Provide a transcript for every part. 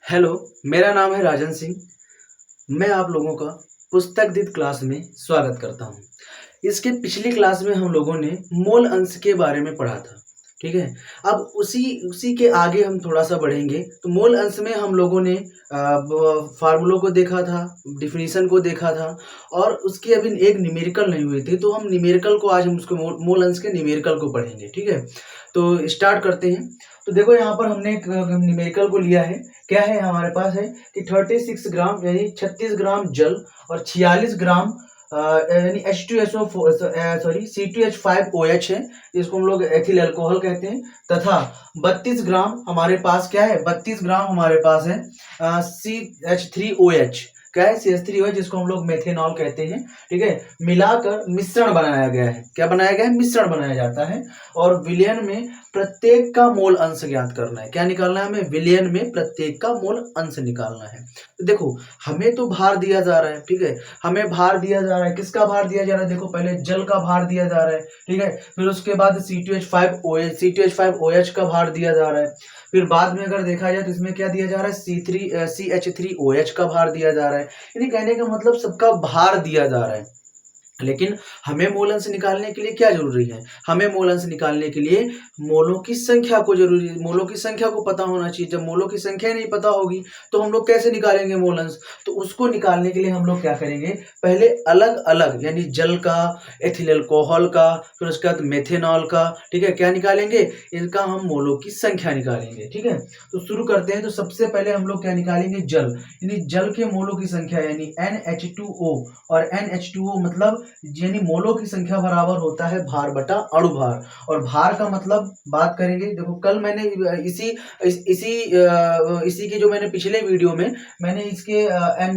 Hello, मेरा नाम है राजन सिंह। मैं आप लोगों का पुस्तक क्लास में स्वागत करता हूँ। इसके पिछली क्लास में हम लोगों ने मोल अंश के बारे में पढ़ा था, ठीक है? अब उसी उसी के आगे हम थोड़ा-सा बढ़ेंगे, तो मोल अंश में हम लोगों ने फ़ॉर्मूलों को देखा था, डेफ़िनिशन को देखा था और उसकी अभी एक न्यूमेरिकल नहीं हुई थी, तो हम न्यूमेरिकल को आज हम उसको मोल अंश के न्यूमेरिकल को पढ़ेंगे, ठीक है? तो स्टार्ट करते हैं। तो देखो यहाँ पर हमने एक न्यूमेरिकल को लिया है, क्या है हमारे पास है कि 36 ग्राम यानी 36 ग्राम जल और 46 ग्राम यानी C2H5OH है, जिसको हम लोग एथिल अल्कोहल कहते हैं, तथा 32 ग्राम हमारे पास क्या है, 32 ग्राम हमारे पास है CH3OH, क्या है CH3OH, जिसको हम लोग मेथेनॉल कहते हैं, ठीक है? मिलाकर मिश्रण बनाया गया है। क्या बनाया गया है? मिश्रण बनाया जाता है और विलयन में प्रत्येक का मोल अंश ज्ञात करना है। क्या निकालना है हमें? विलयन में प्रत्येक का मोल अंश निकालना है। तो देखो, हमें तो भार दिया जा रहा है, ठीक है? हमें भार दिया जा रहा है, किसका भार दिया जा रहा है? देखो, पहले जल का भार दिया जा रहा है, ठीक है? फिर उसके बाद C2H5OH का भार दिया जा रहा है। फिर बाद में अगर देखा जाए तो इसमें क्या दिया जा रहा है? CH3OH का भार दिया जा रहा है। यानी कहने का मतलब सबका भार दिया जा रहा है। लेकिन हमें मोल अंश निकालने के लिए क्या जरूरी है? हमें मोल अंश निकालने के लिए मोलों की संख्या को जरूरी है, मोलों की संख्या को पता होना चाहिए। जब मोलों की संख्या नहीं पता होगी तो हम लोग कैसे निकालेंगे मोल अंश? तो उसको निकालने के लिए हम लोग क्या करेंगे, पहले अलग अलग यानी जल का, एथिल अल्कोहल का, फिर उसके बाद मेथेनॉल का, ठीक है, क्या निकालेंगे, इनका हम मोलों की संख्या निकालेंगे, ठीक है? तो शुरू करते हैं। तो सबसे पहले हम लोग क्या निकालेंगे, जल, यानी जल के मोलों की संख्या यानी NH2O, और NH2O मतलब यानी मोलों की संख्या बराबर होता है भार बटा अणु भार। और भार का मतलब बात करेंगे, देखो कल मैंने इसी की जो मैंने पिछले वीडियो में मैंने इसके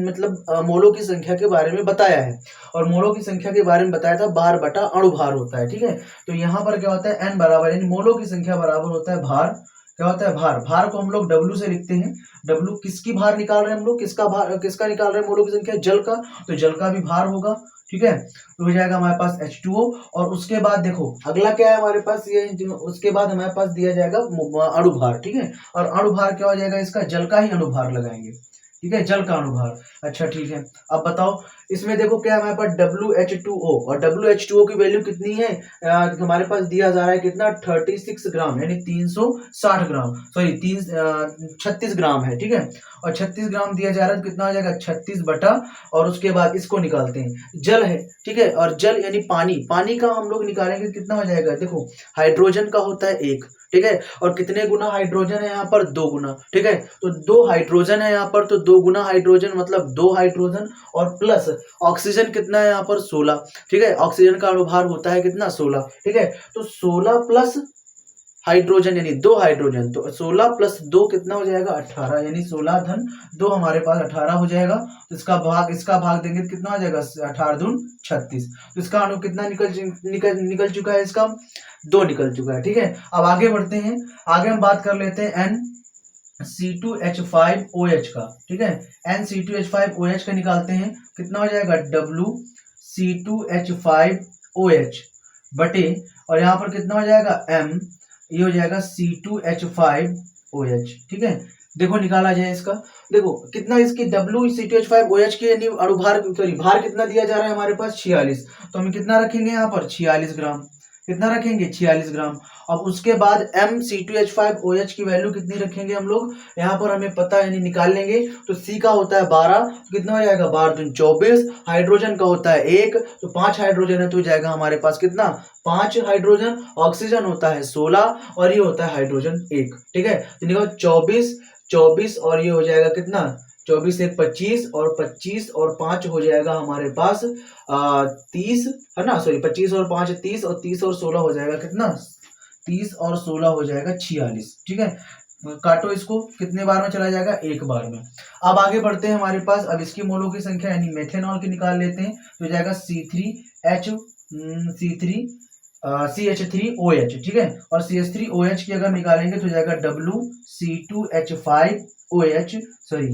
मतलब मोलों की संख्या के बारे में बताया है, और मोलों की संख्या के बारे में बताया था भार बटा अणु भार होता है, ठीक है? तो यहाँ पर क्या होता है, n बराबर यानी मोलों की संख्या बराबर होता है भार, क्या होता है भार, भार को हम लोग W से लिखते हैं। W किसकी भार निकाल रहे हैं हम लोग, किसका निकाल रहे हैं मोलों की संख्या, जल का, तो जल का भी भार होगा, ठीक है? तो हो जाएगा हमारे पास H2O। और उसके बाद देखो अगला क्या है हमारे पास, ये उसके बाद हमारे पास दिया जाएगा अणु भार, ठीक है? और अणु भार क्या हो जाएगा इसका, जल का ही अणु भार लगाएंगे, ठीक है, जल का अणु भार। अच्छा ठीक है, अब बताओ इसमें देखो क्या है हमारे पास WH2O, और WH2O की वैल्यू कितनी है, हमारे पास दिया जा रहा है कितना, 36 ग्राम यानी 360 ग्राम, सॉरी 36 ग्राम है, ठीक है? और 36 ग्राम दिया जा रहा है तो कितना हो जाएगा, 36 बटा, और उसके बाद इसको निकालते हैं, जल है, ठीक है? और जल यानी पानी, पानी का हम लोग निकालेंगे कितना हो जाएगा, देखो हाइड्रोजन का होता है 1, ठीक है? और कितने गुना हाइड्रोजन है यहाँ पर, 2 गुना, ठीक है? तो 2 हाइड्रोजन है यहाँ पर, तो 2 गुना हाइड्रोजन मतलब 2 हाइड्रोजन, और प्लस ऑक्सीजन कितना है यहाँ पर, 16, ठीक है? ऑक्सीजन का अनुभार होता है कितना, 16, ठीक है? तो 16 प्लस हाइड्रोजन यानी 2 हाइड्रोजन, तो 16 प्लस 2 कितना हो जाएगा, 18, यानी 16 धन 2 हमारे पास 18 हो जाएगा। तो इसका भाग देंगे तो कितना हो जाएगा, 18 दून 36। तो इसका अणु कितना निकल चुका है, इसका 2 निकल चुका है, ठीक है? अब आगे बढ़ते हैं, आगे हम बात कर लेते हैं NC2H5OH का, ठीक है? NC2H5OH का निकालते हैं, कितना हो जाएगा, WC2H5OH बटे, और यहाँ पर कितना हो जाएगा M, ये हो जाएगा C2H5OH, ठीक है? देखो निकाला जाए इसका, देखो कितना इसकी WC2H5OH के यानी अणुभार, सॉरी भार कितना दिया जा रहा है हमारे पास, 46, तो हम कितना रखेंगे यहाँ पर, 46 ग्राम, कितना रखेंगे, 46 ग्राम। अब उसके बाद MC2H5OH की वैल्यू कितनी रखेंगे हम लोग, यहाँ पर हमें पता है यानी निकाल लेंगे, तो C का होता है 12, तो कितना हो जाएगा, 12 दूनी 24, हाइड्रोजन का होता है 1, तो 5 हाइड्रोजन है, तो जाएगा हमारे पास कितना, 5 हाइड्रोजन, ऑक्सीजन होता है 16, और ये होता है हाइड्रोजन 1, ठीक है? तो निकालो 24 और ये हो जाएगा कितना, 24 एक 25, और 25 और 5 हो जाएगा हमारे पास 30, है ना, सॉरी 25 और 5 30, और 30 और 16 हो जाएगा कितना, 30 और 16 हो जाएगा 46, ठीक है? काटो इसको, कितने बार में चला जाएगा, एक बार में। अब आगे बढ़ते हैं हमारे पास, अब इसकी मोलों की संख्या यानी मेथेनॉल की निकाल लेते हैं, तो हो जाएगा CH3OH, ठीक है? और CH3OH की अगर निकालेंगे तो जाएगा WC2H5OH, सॉरी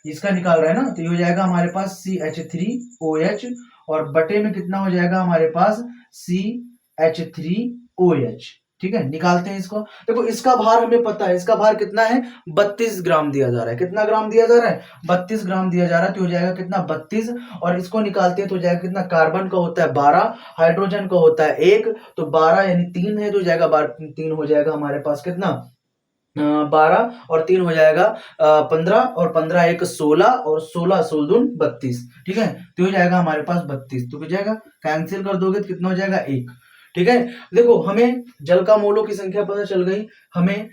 इसका निकाल रहा है ना, तो ये हो जाएगा हमारे पास CH3OH, और बटे में कितना हो जाएगा हमारे पास CH3OH, ठीक है, निकालते हैं इसको। देखो इसका भार हमें पता है, इसका भार कितना है, 32 ग्राम दिया जा रहा है। कितना ग्राम दिया जा रहा है, 32 ग्राम दिया जा रहा है। तो हो जाएगा कितना, 32। और इसको निकालते हैं तो हो जाएगा कितना, कार्बन का होता है 12, हाइड्रोजन का होता है 1, तो 12 यानी 3 है, तो हो जाएगा 3 हो जाएगा हमारे पास कितना, 12 और 3 हो जाएगा 15, और 15 एक 16, और 16 16 दून 32। ठीक है, तो हो जाएगा हमारे पास 32। तो हो जाएगा, कैंसिल कर दोगे तो कितना हो जाएगा, 1। ठीक है, देखो हमें जल का मोलों की संख्या पता चल गई, हमें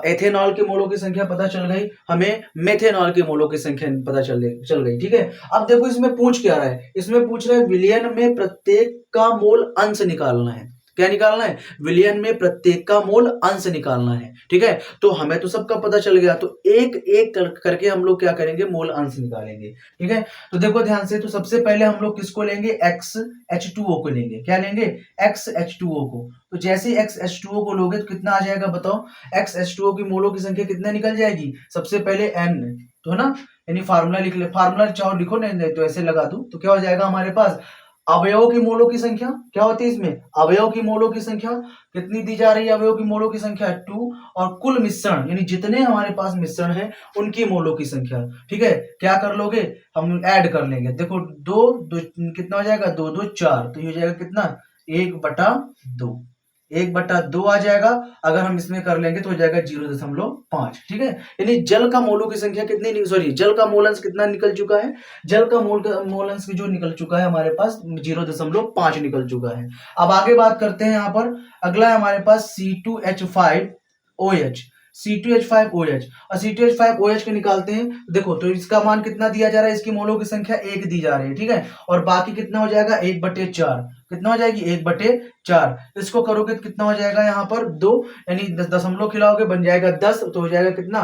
एथेनॉल के मोलों की संख्या पता चल गई, हमें मेथेनॉल के मोलों की संख्या पता चल गई। ठीक है, अब देखो इसमें पूछ क्या रहा है, इसमें पूछ रहा है विलयन में प्रत्येक का मोल अंश निकालना है। क्या निकालना है, विलयन में प्रत्येक का मोल अंश निकालना है। ठीक है, तो हमें तो सबका पता चल गया, तो एक एक करके हम लोग क्या करेंगे, मोल अंश निकालेंगे। ठीक है, तो देखो ध्यान से, तो सबसे पहले हम लोग किसको लेंगे, XH2O को लेंगे। क्या लेंगे, XH2O को। तो जैसे ही XH2O को लोगे तो कितना आ जाएगा बताओ, XH2O की मोलों की संख्या कितना निकल जाएगी, सबसे पहले N, तो है ना, यानी फार्मूला लिख ले, फार्मूला चाहो लिखो, नहीं तो ऐसे लगा दूं, तो क्या हो जाएगा हमारे पास, अवयवों की मोलों की संख्या क्या होती है इसमें, अवयव की मोलों की संख्या कितनी दी जा रही है, अवयव की मोलों की संख्या 2, और कुल मिश्रण यानी जितने हमारे पास मिश्रण है उनकी मोलों की संख्या। ठीक है, क्या कर लोगे, हम ऐड कर लेंगे। देखो दो दो कितना हो जाएगा, 2 2 4, तो ये हो जाएगा कितना, 1/2, 1/2 आ जाएगा। अगर हम इसमें कर लेंगे तो हो जाएगा 0.5। ठीक है, यानी जल का मोलों की संख्या कितनी, सॉरी जल का मोल अंश कितना निकल चुका है, जल का मोल अंश जो निकल चुका है हमारे पास 0.5 निकल चुका है। अब आगे बात करते हैं, यहाँ पर अगला है हमारे पास C2H5OH, C2H5OH, और C2H5OH के निकालते हैं। देखो तो इसका मान कितना दिया जा रहा है, इसकी मोलों की संख्या 1 दी जा रही है। ठीक है, और बाकी कितना हो जाएगा, 1/4, कितना हो जाएगी, 1/4। इसको करोगे तो कितना हो जाएगा, यहाँ पर 2, यानी दशमलव खिलाओगे बन जाएगा 10, तो हो जाएगा कितना,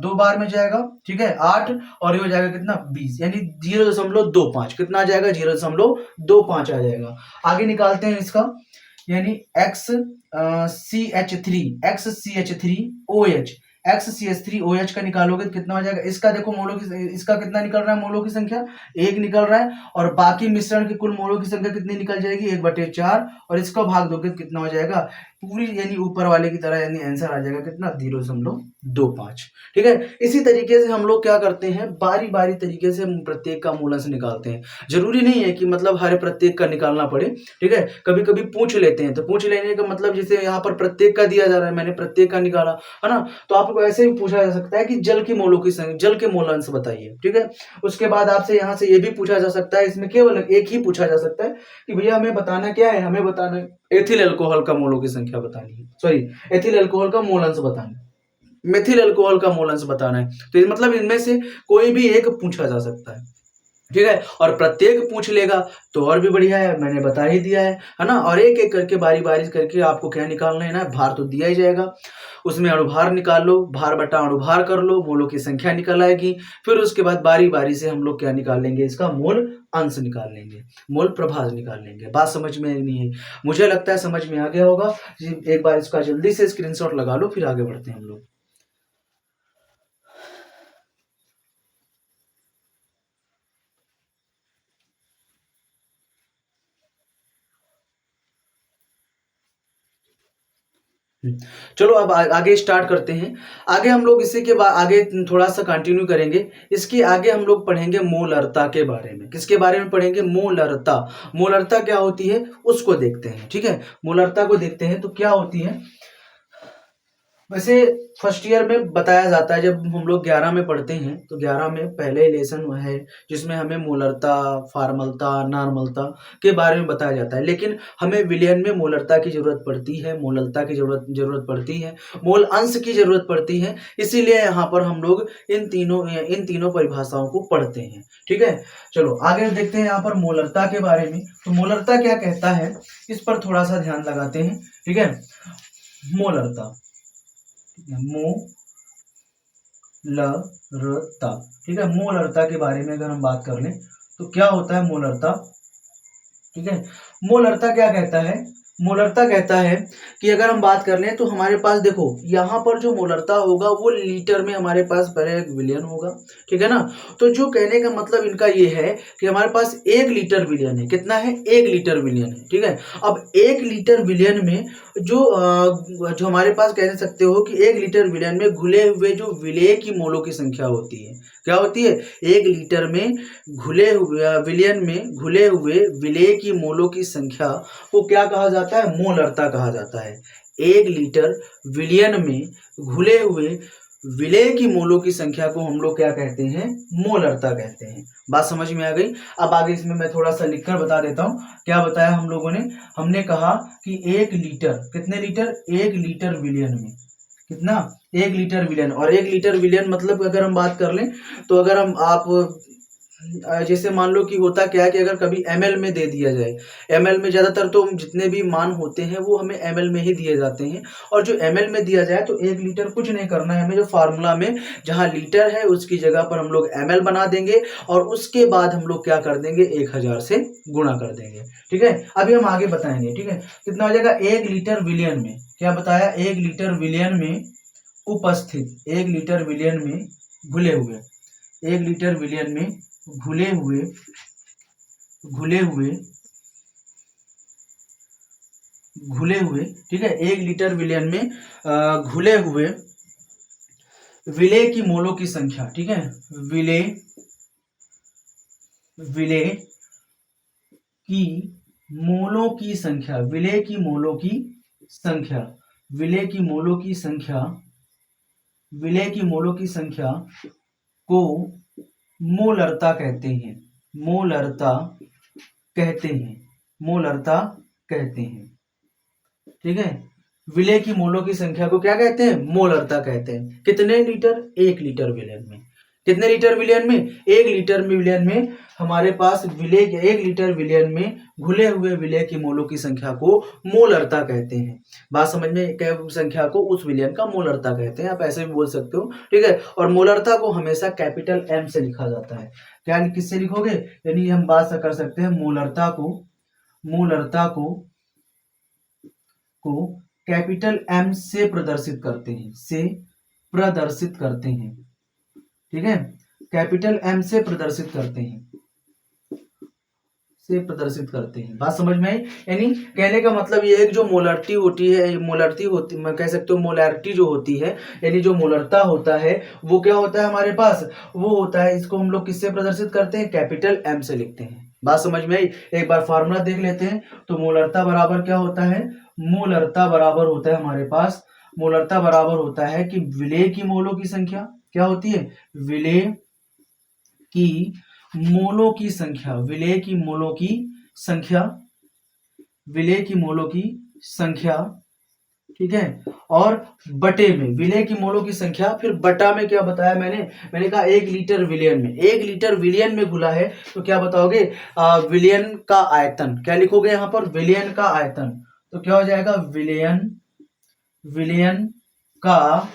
2 बार में जाएगा। ठीक है, 8, और ये हो जाएगा कितना, 20, यानी 0.25, कितना आ जाएगा, 0.25 आ जाएगा। आगे निकालते हैं इसका, यानी XCH3OH का निकालोगे तो कितना हो जाएगा, इसका देखो मोलों की, इसका कितना निकल रहा है, मोलों की संख्या 1 निकल रहा है, और बाकी मिश्रण की कुल मोलों की संख्या कितनी निकल जाएगी, 1/4, और इसको भाग दोगे तो कितना हो जाएगा, पूरी यानी ऊपर वाले की तरह, यानी आंसर आ जाएगा कितना, 0.25। ठीक है, इसी तरीके से हम लोग क्या करते हैं, बारी बारी तरीके से हम प्रत्येक का मूल अंश निकालते हैं। जरूरी नहीं है कि मतलब हर प्रत्येक का निकालना पड़े। ठीक है, कभी कभी पूछ लेते हैं, तो पूछ लेने का मतलब जैसे यहाँ पर प्रत्येक का दिया जा रहा है, मैंने प्रत्येक का निकाला, है ना, तो आपको ऐसे भी पूछा जा सकता है कि जल की मोलों की संख्या, जल के मोल अंश बताइए। ठीक है, उसके बाद आपसे यहाँ से ये भी पूछा जा सकता है, इसमें केवल एक ही पूछा जा सकता है कि भैया हमें बताना क्या है, हमें बताना है एथिल अल्कोहल का मोलों की संख्या बतानी है, सॉरी एथिल अल्कोहल का मोल अंश बताना है, मेथिल अल्कोहल का मोल अंश बताना है। तो मतलब इनमें से कोई भी एक पूछा जा सकता है। ठीक है, और प्रत्येक पूछ लेगा तो और भी बढ़िया है, मैंने बता ही दिया है ना। और एक एक करके बारी बारी करके आपको क्या निकालना है ना, भार तो दिया ही जाएगा, उसमें अणुभार निकाल लो, भार बटा अणुभार कर लो, मोलों की संख्या निकल आएगी। फिर उसके बाद बारी बारी से हम लोग क्या निकाल लेंगे, इसका मोल अंश निकाल लेंगे, मोल प्रभाज निकाल लेंगे। बात समझ में नहीं है, मुझे लगता है समझ में आ गया होगा। एक बार इसका जल्दी से स्क्रीनशॉट लगा लो, फिर आगे बढ़ते हैं हम लोग। चलो अब आगे स्टार्ट करते हैं। आगे हम लोग इसी के बाद आगे थोड़ा सा कंटिन्यू करेंगे। इसके आगे हम लोग पढ़ेंगे मोलरता के बारे में। किसके बारे में पढ़ेंगे, मोलरता। मोलरता क्या होती है उसको देखते हैं। ठीक है, मोलरता को देखते हैं तो क्या होती है। वैसे फर्स्ट ईयर में बताया जाता है, जब हम लोग 11 में पढ़ते हैं तो 11 में पहले लेसन है जिसमें हमें मोलरता, फार्मलता, नॉर्मलता के बारे में बताया जाता है। लेकिन हमें विलयन में मोलरता की जरूरत पड़ती है, मोलरता की जरूरत पड़ती है, मोल अंश की जरूरत पड़ती है। इसीलिए यहाँ पर हम लोग इन तीनों परिभाषाओं को पढ़ते हैं। ठीक है, चलो आगे देखते हैं यहाँ पर मोलरता के बारे में। तो मोलरता क्या कहता है, इस पर थोड़ा सा ध्यान लगाते हैं। ठीक है, मोलरता, मोलरता। ठीक है, मोलरता के बारे में अगर हम बात कर लें तो क्या होता है मोलरता। ठीक है, मोलरता क्या कहता है, मोलरता कहता है कि अगर हम बात कर लें तो हमारे पास देखो यहाँ पर जो मोलरता होगा वो लीटर में हमारे पास पर एक विलियन होगा, ठीक है ना। तो जो कहने का मतलब इनका ये है कि हमारे पास 1 लीटर विलियन है। कितना है? 1 लीटर विलियन है, ठीक है। अब 1 लीटर विलियन में जो हमारे पास कह सकते हो कि 1 लीटर विलियन में घुले हुए जो विलेय की मोलों की संख्या होती है, क्या होती है? 1 लीटर में घुले हुए विलियन में घुले हुए विलेय की मोलों की संख्या को क्या कहा जाता है? मोलरता कहा जाता है। 1 लीटर विलियन में घुले हुए विलेय की मोलों की संख्या को हम लोग क्या कहते हैं? मोलरता कहते हैं। बात समझ में आ गई? अब आगे इसमें मैं थोड़ा सा लिखकर बता देता हूँ। क्या बताया हम लोगों ने? हमने कहा कि 1 लीटर, कितने लीटर? 1 लीटर विलियन में कितना? 1 लीटर विलियन। और 1 लीटर विलियन मतलब अगर हम बात कर लें तो अगर हम आप जैसे मान लो कि होता क्या है कि अगर कभी ml में दे दिया जाए, ml में ज़्यादातर तो जितने भी मान होते हैं वो हमें ml में ही दिए जाते हैं। और जो ml में दिया जाए तो 1 लीटर कुछ नहीं करना है हमें, जो फार्मूला में जहाँ लीटर है उसकी जगह पर हम लोग ml बना देंगे और उसके बाद हम लोग क्या कर देंगे? 1000 से गुणा कर देंगे, ठीक है। अभी हम आगे बताएंगे, ठीक है। कितना हो जाएगा? 1 लीटर विलियन में, क्या बताया? 1 लीटर विलियन में उपस्थित, 1 लीटर विलियन में घुले हुए, 1 लीटर विलियन में घुले हुए घुले हुए घुले हुए, ठीक है। 1 लीटर विलियन में घुले हुए विलेय की मोलों की संख्या, ठीक है। विलेय विलेय की मोलों की संख्या, विलेय की मोलों की संख्या, विलेय की मोलों की संख्या, विलेय की मोलों की संख्या को मोलरता कहते हैं। मोलरता कहते हैं। मोलरता कहते हैं, ठीक है। विलेय की मोलों की संख्या को क्या कहते हैं? मोलरता कहते हैं। कितने लीटर? 1 लीटर विलियन में। कितने लीटर विलियन में? 1 लीटर विलियन में हमारे पास विलेय, 1 लीटर विलियन में घुले हुए विलेय की मोलों की संख्या को मोलरता कहते हैं। बात समझ में? क्या संख्या को उस विलियन का मोलरता कहते हैं, आप ऐसे भी बोल सकते हो, ठीक है। और मोलरता को हमेशा कैपिटल M से लिखा जाता है। क्या किससे लिखोगे? यानी हम बात कर सकते हैं मोलरता को कैपिटल M से प्रदर्शित करते हैं, से प्रदर्शित करते हैं, ठीक है। कैपिटल M से प्रदर्शित करते हैं, से प्रदर्शित करते हैं। बात समझ में आई? यानी कहने का मतलब ये है कि जो मोलरिटी होती है, मैं कह सकते हो मोलैरिटी जो होती है, यानी जो मोलरता होता है वो क्या होता है हमारे पास? वो होता है, इसको हम लोग किससे प्रदर्शित करते हैं? कैपिटल M से लिखते हैं। बात समझ में आई? एक बार फार्मूला देख लेते हैं। तो मोलरता बराबर क्या होता है? मोलरता बराबर होता है हमारे पास, मोलरता बराबर होता है कि विलेय की मोलों की संख्या क्या होती है? विलेय की मोलों की संख्या, विलेय की मोलों की संख्या, विलेय की मोलों की संख्या, ठीक है। और बटे में विलेय की मोलों की संख्या, फिर बटा में क्या बताया मैंने कहा 1 लीटर विलियन में, 1 लीटर विलियन में घुला है तो क्या बताओगे? विलियन का आयतन। क्या लिखोगे यहाँ पर? विलियन का आयतन। तो क्या हो जाएगा? विलियन का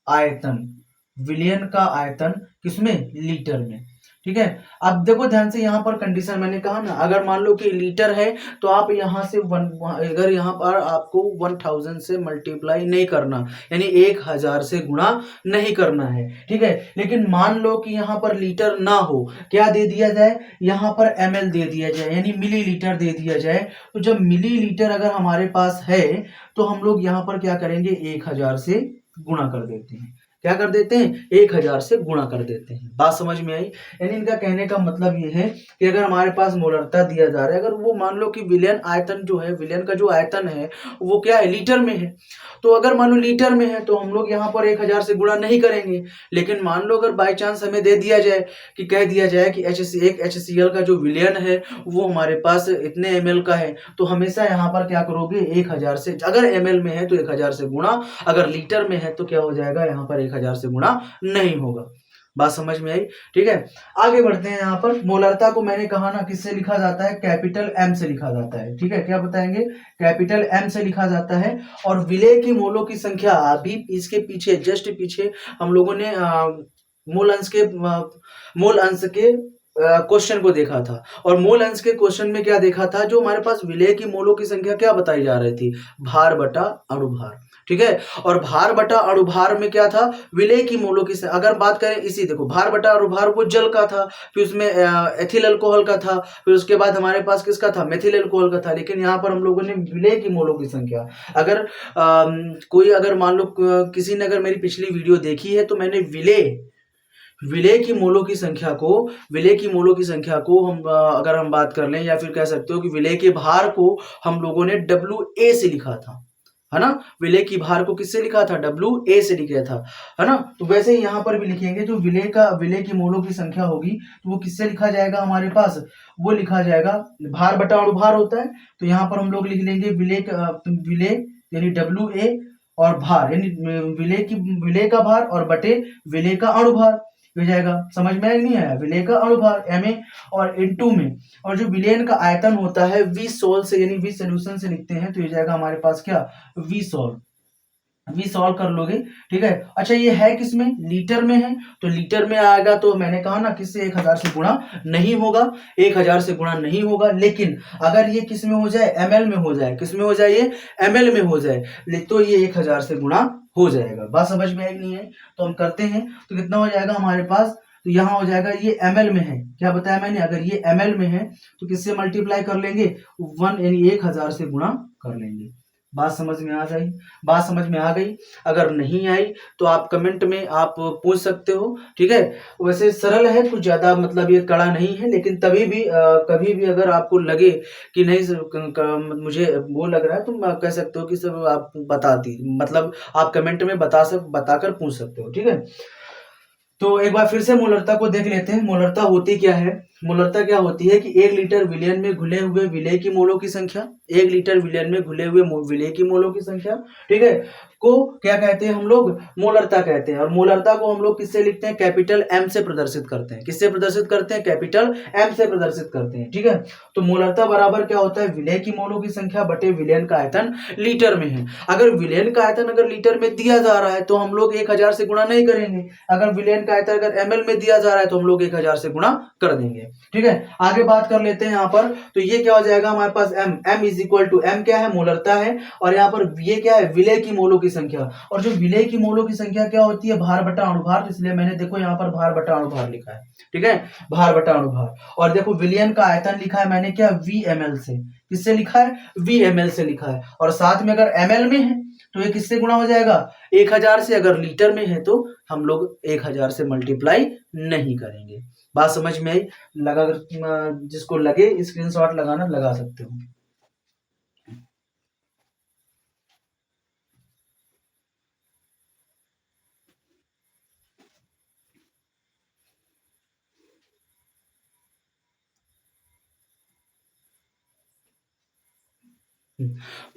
आयतन, विलियन का आयतन किसमें? लीटर में, ठीक है। अब देखो ध्यान से, यहाँ पर कंडीशन मैंने कहा ना, अगर मान लो कि लीटर है तो आप यहाँ से अगर यहाँ पर आपको 1000 से मल्टीप्लाई नहीं करना, यानी 1000 से गुणा नहीं करना है, ठीक है। लेकिन मान लो कि यहाँ पर लीटर ना हो, क्या दे दिया जाए? यहाँ पर ml दे दिया जाए, यानी मिलीलीटर दे दिया जाए। तो जब मिलीलीटर अगर हमारे पास है तो हम लोग यहाँ पर क्या करेंगे? 1000 से गुणा कर देते हैं। क्या कर देते हैं? 1000 से गुणा कर देते हैं। बात समझ में आई? यानी इनका कहने का मतलब ये है कि अगर हमारे पास मोलरता दिया जा रहा है, अगर वो मान लो कि विलियन आयतन जो है, विलियन का जो आयतन है वो क्या है? लीटर में है। तो अगर मान लो लीटर में है तो हम लोग यहाँ पर 1000 से गुणा नहीं करेंगे। लेकिन मान लो अगर बाई चांस हमें दे दिया जाए कि कह दिया जाए कि एक HCl का जो विलियन है वो हमारे पास इतने ml का है, तो हमेशा यहाँ पर क्या करोगे? 1000 से, अगर ml में है तो 1000 से गुणा, अगर लीटर में है तो क्या हो जाएगा? यहाँ पर 1000 से गुणा नहीं होगा। बात समझ में आई? ठीक है, आगे बढ़ते हैं। यहाँ पर मोलरता को मैंने कहा ना किससे लिखा जाता है? कैपिटल M से लिखा जाता है, ठीक है। क्या बताएंगे? कैपिटल M से लिखा जाता है। और विलेय की मोलों की संख्या अभी इसके जस्ट पीछे हम लोगों ने मूल अंश के क्वेश्चन को देखा था, और मोल अंश के क्वेश्चन में क्या देखा था, जो हमारे पास विलेय की मोलों की संख्या क्या बताई जा रही थी, भार बटा अणुभार। ठीक है, और भार बटा अणुभार में क्या था, विलेय की मोलों की अगर बात करें, इसी देखो भार बटा अणुभार वो जल का था, फिर उसमें एथिल अल्कोहल का था, फिर उसके बाद हमारे पास किसका था, मेथिल अल्कोहल का था। लेकिन यहाँ पर हम लोगों ने विलेय की मोलों की संख्या, अगर कोई अगर मान लो किसी ने अगर मेरी पिछली वीडियो देखी है, तो मैंने विलेय की मोलों की संख्या को हम अगर हम बात कर लें, या फिर कह सकते हो कि विलेय के भार को हम लोगों ने WA से लिखा था, है ना। विलेय की भार को किससे लिखा था, WA से लिखा था, है ना। तो वैसे ही यहाँ पर भी लिखेंगे, जो विलेय की मोलों की संख्या होगी, तो वो किससे लिखा जाएगा हमारे पास, वो लिखा जाएगा भार बटा अणुभार होता है, तो यहाँ पर हम लोग लिख लेंगे विलेय यानी WA, और भार यानी विलेय का भार, और बटे विलेय का अणुभार हो जाएगा। समझ में आया नहीं आया, विलेय का अणुभार Ma और इनटू में, और जो विलेयन का आयतन होता है V सोल से यानी V सोल्यूशन से लिखते हैं, तो ये जाएगा हमारे पास क्या, V सॉल्व कर लोगे। ठीक है, अच्छा ये है किसमें, लीटर में है, तो लीटर में आएगा, तो मैंने कहा ना किससे 1000 से गुणा नहीं होगा, 1000 से गुणा नहीं होगा। लेकिन अगर ये किस में हो जाए, ml में हो जाए, किस में हो जाए, ये ml में हो जाए, तो ये 1000 से गुणा हो जाएगा। बात समझ में आई नहीं है, तो हम करते हैं, तो कितना हो जाएगा हमारे पास, तो यहाँ हो जाएगा, ये ml में है, क्या बताया मैंने, अगर ये ml में है तो किससे मल्टीप्लाई कर लेंगे, 1 यानी 1000 से गुणा कर लेंगे। बात समझ में आ गई। अगर नहीं आई तो आप कमेंट में आप पूछ सकते हो। ठीक है, वैसे सरल है, कुछ ज्यादा मतलब ये कड़ा नहीं है, लेकिन तभी भी कभी भी अगर आपको लगे कि नहीं मुझे वो लग रहा है, तो कह सकते हो कि सब आप मतलब आप कमेंट में बताकर पूछ सकते हो। ठीक है, तो एक बार फिर से मोलरता को देख लेते हैं। मोलरता होती क्या है, मोलरता क्या होती है कि 1 लीटर विलयन में घुले हुए विलेय की मोलों की संख्या, 1 लीटर विलयन में घुले हुए विलेय की मोलों की संख्या, ठीक है, को क्या कहते हैं हम लोग, मोलरता कहते हैं। और मोलरता को हम लोग किससे लिखते हैं, कैपिटल M से प्रदर्शित करते हैं। किससे प्रदर्शित करते हैं, कैपिटल M से प्रदर्शित करते हैं। ठीक है, तो मोलरता बराबर क्या होता है, विलेय की मोलों की संख्या बटे विलयन का आयतन लीटर में है। अगर विलयन का आयतन अगर लीटर में दिया जा रहा है, तो हम लोग 1000 से गुणा नहीं करेंगे। अगर विलयन का आयतन अगर ml में दिया जा रहा है, तो हम लोग 1000 से गुणा कर देंगे। ठीक है, आगे बात कर लेते हैं यहाँ पर, तो ये क्या हो जाएगा हमारे पास, m is equal to, m क्या है, मोलरता है, और यहाँ पर ये क्या है, विलेय की मोलों की संख्या। और जो विलेय की मोलों की संख्या क्या होती है, भार बटा अणुभार, इसलिए मैंने देखो यहाँ पर भार बटा अणुभार लिखा है। ठीक है, भार बटा अणुभार। और देखो विलयन का आयतन लिखा है मैंने क्या, VmL से, किससे लिखा है, VmL से लिखा है। और साथ में अगर ml में है तो ये किससे गुणा हो जाएगा, 1000 से। अगर लीटर में है तो हम लोग 1000 से मल्टीप्लाई नहीं करेंगे। बात समझ में आई, लगा, जिसको लगे स्क्रीनशॉट लगाना लगा सकते हो।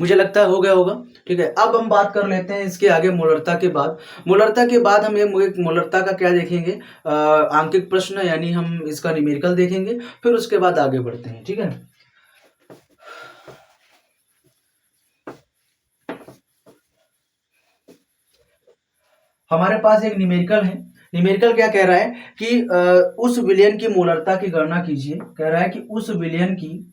मुझे लगता है हो गया होगा। ठीक है, अब हम बात कर लेते हैं इसके आगे मोलरता के बाद। हम एक मोलरता का क्या देखेंगे, आंकिक प्रश्न, यानी हम इसका न्यूमेरिकल देखेंगे, फिर उसके बाद आगे बढ़ते हैं। ठीक है, हमारे पास एक न्यूमेरिकल है। न्यूमेरिकल क्या कह रहा है कि उस विलयन की मोलरता की गणना कीजिए। कह रहा है कि उस विलयन की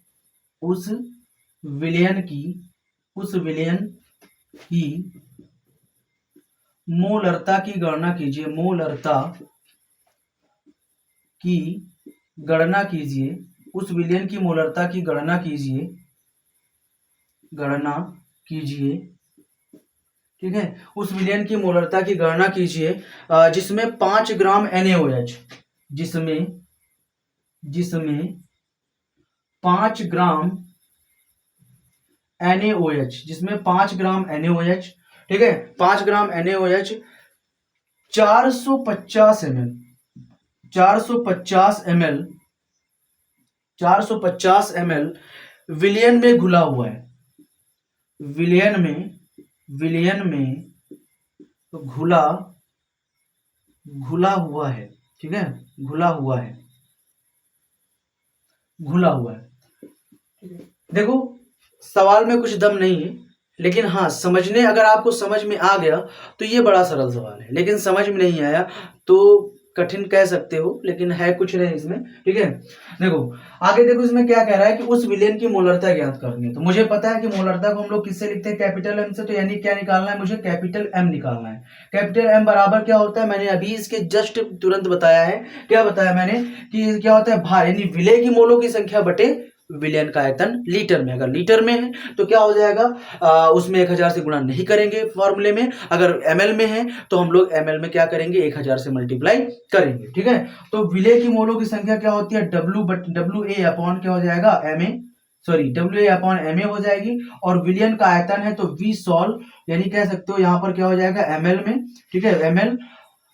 मोलरता की गणना कीजिए। उस विलयन की मोलरता की गणना कीजिए। ठीक है, उस विलयन की मोलरता की गणना कीजिए जिसमें 5 ग्राम NaOH, जिसमें 5 ग्राम NaOH, ठीक है, 5 ग्राम NaOH 450 ml विलयन में घुला हुआ है। विलयन में घुला हुआ है। ठीक है, घुला हुआ है। देखो सवाल में कुछ दम नहीं है, लेकिन हाँ अगर आपको समझ में आ गया तो ये बड़ा सरल सवाल है। लेकिन समझ में नहीं आया तो कठिन कह सकते हो, लेकिन है कुछ नहीं इसमें, ठीक है। देखो आगे देखो इसमें क्या कह रहा है कि उस विलेन की मोलरता ज्ञात करनी है। तो मुझे पता है कि मोलरता को हम लोग किससे लिखते हैं, कैपिटल एम से। तो यानी क्या निकालना है, मुझे कैपिटल एम निकालना है। कैपिटल एम बराबर क्या होता है, मैंने अभी इसके जस्ट तुरंत बताया है। क्या बताया मैंने कि क्या होता है, भार यानी विलेय की मोलों की संख्या बटे विलयन का आयतन लीटर में। अगर लीटर में है तो क्या हो जाएगा, उसमें 1000 से गुणा नहीं करेंगे फॉर्मूले में। अगर ml में है तो हम लोग ml में क्या करेंगे, 1000 से मल्टीप्लाई करेंगे, ठीक है। तो विलेय की मोलों की संख्या क्या होती है, डब्ल्यू ए अपॉन क्या हो जाएगा, M A, sorry W A upon M A हो जाएगी। और विलियन का आयतन है तो वी सॉल्व, यानी कह सकते हो यहाँ पर क्या हो जाएगा, ml में, ठीक है। ml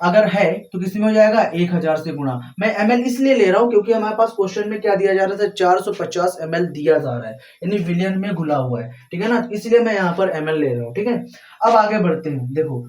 अगर है तो किस में हो जाएगा, 1000 से गुणा। मैं ml इसलिए ले रहा हूं क्योंकि हमारे पास क्वेश्चन में क्या दिया जा रहा था, 450 ml दिया जा रहा है, यानी विलियन में घुला हुआ है, ठीक है ना। इसलिए मैं यहाँ पर ml ले रहा हूँ, ठीक है। अब आगे बढ़ते हैं। देखो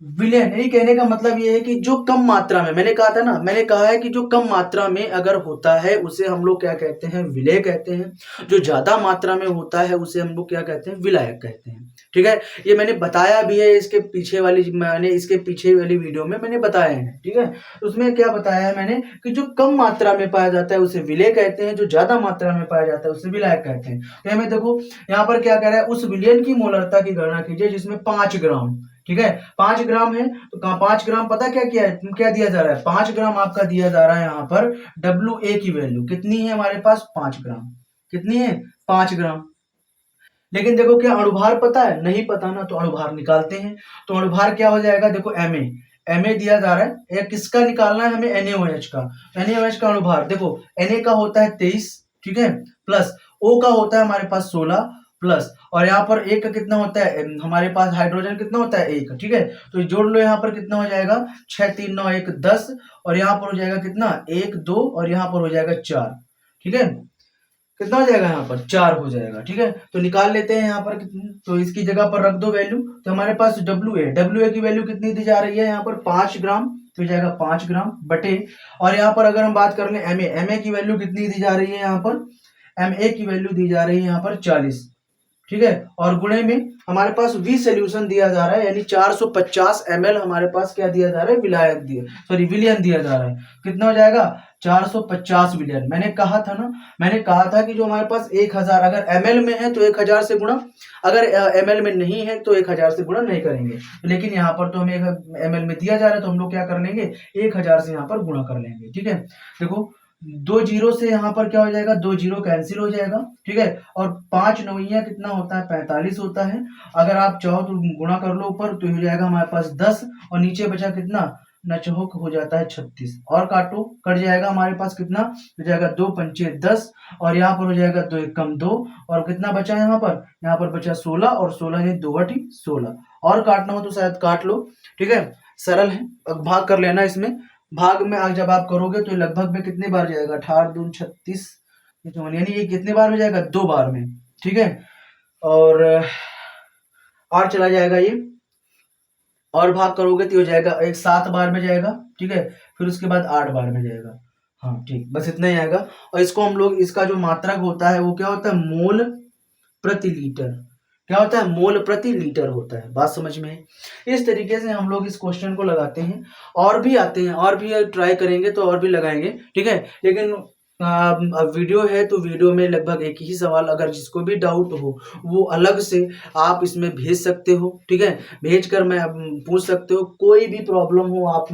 विलेन, यही कहने का मतलब ये है कि जो कम मात्रा में, मैंने कहा था ना, मैंने कहा है कि जो कम मात्रा में अगर होता है उसे हम लोग क्या कहते हैं, विलेय कहते हैं। जो ज्यादा मात्रा में होता है उसे हम लोग क्या कहते हैं, विलायक कहते हैं, ठीक है। ये मैंने बताया भी है, इसके पीछे वाली, मैंने इसके पीछे वाली वीडियो में मैंने बताया है, ठीक है। उसमें क्या बताया है मैंने कि जो कम मात्रा में पाया जाता है उसे विलेय कहते हैं, जो ज्यादा मात्रा में पाया जाता है उसे विलायक कहते हैं। तो हमें देखो यहाँ पर क्या कह रहा है, उस विलियन की मोलरता की गणना कीजिए जिसमें 5 ग्राम, ठीक है, 5 ग्राम है। तो कहाँ 5 ग्राम, पता क्या किया है, क्या दिया जा रहा है, 5 ग्राम आपका दिया जा रहा है यहाँ पर। डब्ल्यू ए की वैल्यू कितनी है हमारे पास, 5 ग्राम। कितनी है, 5 ग्राम। लेकिन देखो क्या अणुभार पता है, नहीं पता ना, तो अणुभार निकालते हैं। तो अणुभार क्या हो जाएगा, देखो एम ए दिया जा रहा है, एक किसका निकालना है हमें, NaOH का। NaOH का अणुभार देखो, Na का होता है 23, ठीक है, प्लस O का होता है हमारे पास 16, प्लस और यहाँ पर एक का कितना होता है, हमारे पास हाइड्रोजन कितना होता है, 1, ठीक है। तो जोड़ लो, यहाँ पर कितना हो जाएगा, 6 3 9 1 10, और यहाँ पर हो जाएगा कितना, 1 2, और यहाँ पर हो जाएगा 4, ठीक है। कितना हो जाएगा, यहाँ पर 4 हो जाएगा, ठीक है। तो निकाल लेते हैं यहाँ पर कितनी, तो इसकी जगह पर रख दो वैल्यू। तो हमारे पास डब्ल्यू ए की वैल्यू कितनी दी जा रही है यहाँ पर, 5 ग्राम। तो जाएगा 5 ग्राम बटे, और यहाँ पर अगर हम बात कर लें एम ए की वैल्यू कितनी दी जा रही है यहाँ पर, एम ए की वैल्यू दी जा रही है यहाँ पर 40, ठीक है। और गुणे में हमारे पास वी सोल्यूशन दिया जा रहा है, यानी 450 ml हमारे पास क्या दिया जा रहा है, विलायक दिया, सॉरी विलियन दिया जा रहा है। कितना हो जाएगा, 450 विलियन। मैंने कहा था ना, मैंने कहा था कि जो हमारे पास 1000 अगर ml में है तो 1000 से गुणा, अगर ml में नहीं है तो 1000 से गुणा नहीं करेंगे। लेकिन यहाँ पर तो हमें ml में दिया जा रहा है, तो हम लोग क्या कर लेंगे, 1000 से यहाँ पर गुणा कर लेंगे, ठीक है। देखो 2 जीरो से यहाँ पर क्या हो जाएगा, 2 जीरो कैंसिल हो जाएगा, ठीक है। और 5 नौइया कितना होता है, 45 होता है। अगर आप चाहो तो गुणा कर लो ऊपर, तो हो जाएगा हमारे पास 10, और नीचे बचा कितना, नचहोक हो जाता है 36, और काटो, कट जाएगा हमारे पास कितना हो जाएगा, 2 पंचे 10, और यहाँ पर हो जाएगा 2 एक कम 2, और कितना बचा यहाँ पर बचा 16, और 16 ने 2 बटी 16, और काटना हो तो शायद काट लो, ठीक है, सरल है। अब भाग कर लेना इसमें, भाग में आज जब आप करोगे तो लगभग में कितने बार जाएगा, 18 दून 36, यानी ये कितने बार में जाएगा, 2 बार में, ठीक है। और 8 चला जाएगा ये, और भाग करोगे तो हो जाएगा एक 7 बार में जाएगा, ठीक है। फिर उसके बाद 8 बार में जाएगा, हाँ ठीक, बस इतना ही आएगा। और इसको हम लोग, इसका जो मात्रक होता है वो क्या होता है, मोल प्रति लीटर, क्या होता है, मोल प्रति लीटर होता है। बात समझ में है। इस तरीके से हम लोग इस क्वेश्चन को लगाते हैं, और भी आते हैं, और भी ट्राई करेंगे तो और भी लगाएंगे, ठीक है। लेकिन अब वीडियो है तो वीडियो में लगभग एक ही सवाल, अगर जिसको भी डाउट हो वो अलग से आप इसमें भेज सकते हो, ठीक है। भेज कर मैं पूछ सकते हो, कोई भी प्रॉब्लम हो आप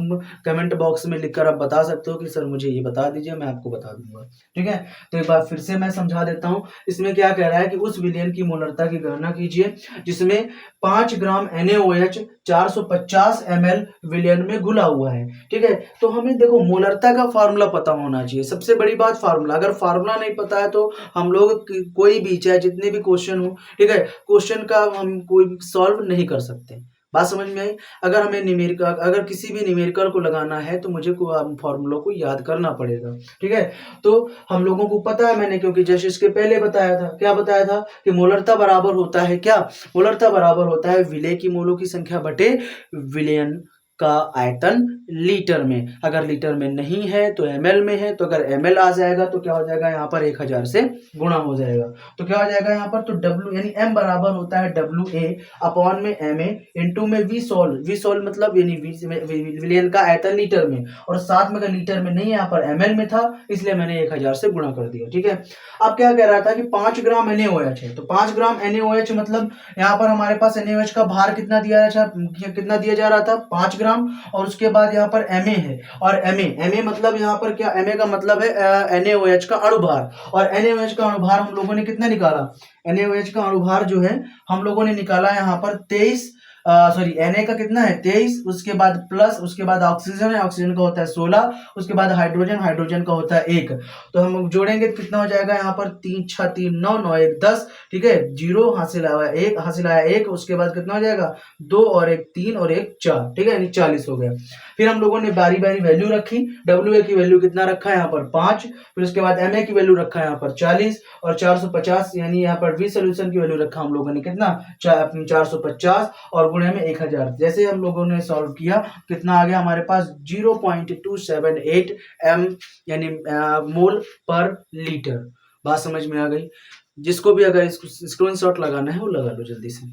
कमेंट बॉक्स में लिखकर आप बता सकते हो कि सर मुझे ये बता दीजिए, मैं आपको बता दूंगा, ठीक है। तो एक बार फिर से मैं समझा देता हूँ। इसमें क्या कह रहा है कि उस विलयन की मोलरता की गणना कीजिए जिसमें 5 ग्राम NaOH 450 ml विलयन में घुला हुआ है, ठीक है। तो हमें देखो मोलरता का फार्मूला पता होना चाहिए, सबसे बड़ी बात फार्मूला। अगर फार्मूला नहीं पता है तो हम लोग कोई भी, चाहे जितने भी क्वेश्चन हो, ठीक है, क्वेश्चन का हम कोई सॉल्व नहीं कर सकते। बात समझ में आई। अगर हमें न्यूमेरिकल, अगर किसी भी न्यूमेरिकल को लगाना है तो मुझे फॉर्मूला को याद करना पड़ेगा, ठीक है। तो हम लोगों को पता है, मैंने क्योंकि जैसे इसके पहले बताया था, क्या बताया था कि मोलरता बराबर होता है क्या, मोलरता बराबर होता है विलेय की मोलों की संख्या बटे विलयन का आयतन लीटर में, अगर लीटर में नहीं है तो ml में है, तो अगर ml आ जाएगा तो क्या हो जाएगा यहाँ पर 1000 से गुणा हो जाएगा। तो क्या हो जाएगा यहाँ पर, तो W यानी m बराबर होता है WA अपॉन में MA इंटू में V सोल मतलब यानी विलियन का आयतन लीटर में, और साथ में अगर लीटर में नहीं है यहाँ पर ml में था, इसलिए मैंने 1000 से गुणा कर दिया। ठीक है, अब क्या कह रहा था कि 5 ग्राम NaOH है, तो 5 ग्राम NaOH मतलब यहाँ पर हमारे पास NaOH का भार कितना दिया जा रहा था 5 ग्राम, और उसके बाद यहाँ पर Ma है, और Ma मतलब यहाँ पर क्या, Ma का मतलब है NaOH का अणुभार, और NaOH का अणुभार हम लोगों ने कितना निकाला, NaOH का अणुभार जो है हम लोगों ने निकाला यहाँ पर 23, सॉरी Na का कितना है 23, उसके बाद प्लस, उसके बाद ऑक्सीजन है, ऑक्सीजन का होता है 16, उसके बाद हाइड्रोजन का होता है 1, तो हम जोड़ेंगे तो कितना हो जाएगा यहाँ पर 3 6 3 9 9 1 10। ठीक है, 0 हासिल आया 1, उसके बाद कितना हो जाएगा 2 और 1 3 और 1 4। ठीक है, यानी 40 हो गया। फिर हम लोगों ने बारी बारी वैल्यू रखी, WA की वैल्यू कितना रखा है यहाँ पर 5, फिर उसके बाद MA की वैल्यू रखा है यहाँ पर 40, और 450 यानी यहाँ पर V सोल्यूशन की वैल्यू रखा हम लोगों ने कितना 450 और गुणे में 1000। जैसे हम लोगों ने सॉल्व किया, कितना आ गया हमारे पास 0.278 m यानी मोल पर लीटर। बात समझ में आ गई? जिसको भी अगर स्क्रीनशॉट लगाना है वो लगा लो जल्दी से।